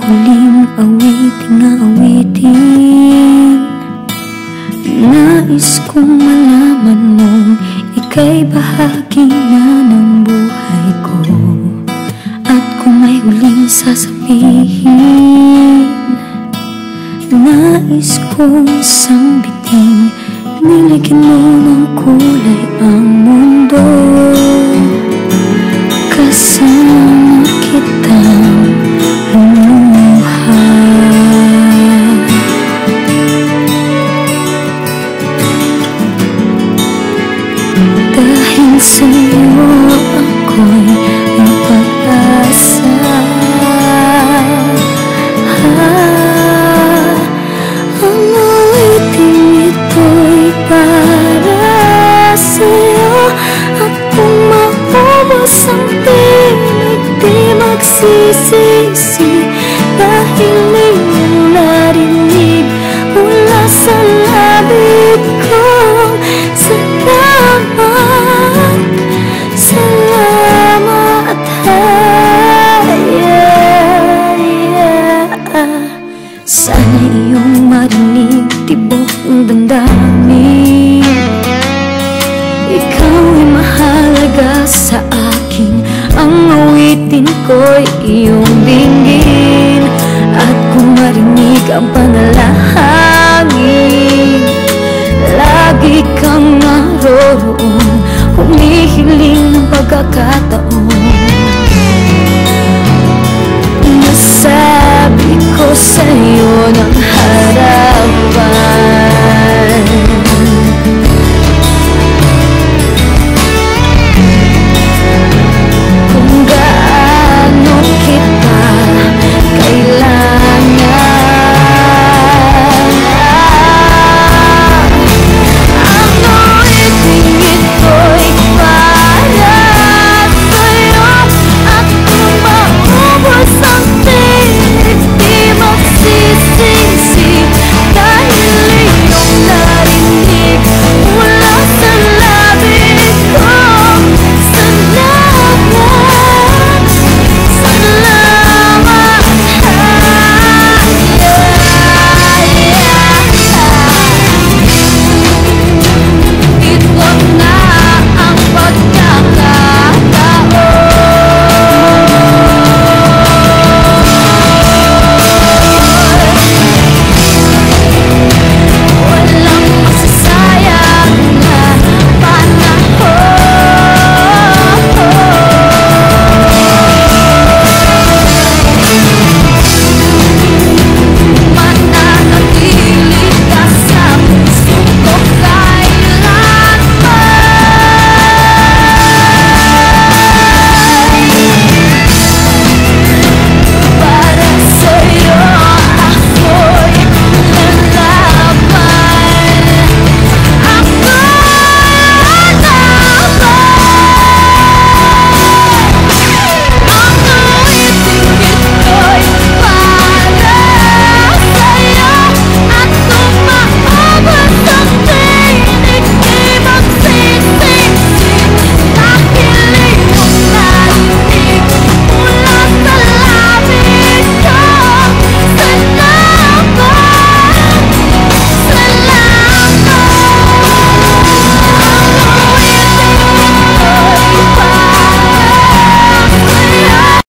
huling awiting na awitin. Nais kong malaman mong ika'y bahagi na ng buhay ko. At kung may huling sasabihin, nais kong sambitin, niligyan mo ng kulay ang mundo. Kasama kitang lumuha. Dahil sa'yo ako'y may pag-asa. Ang awiting ito'y para sa'yo. At kung maubos ang tinig, di magsisisi. Dahil iyong narinig mula sa labig ko. Salamat, salamat, sana iyong marinig tibok ng damdamin. Ikaw ay mahalaga sa akin, ang awitin ko'y iyong dinggin. At kung marinig ang panalangin, lagi kang naroroon, humihiling ng pagkakataon. Nasabi ko sa'yo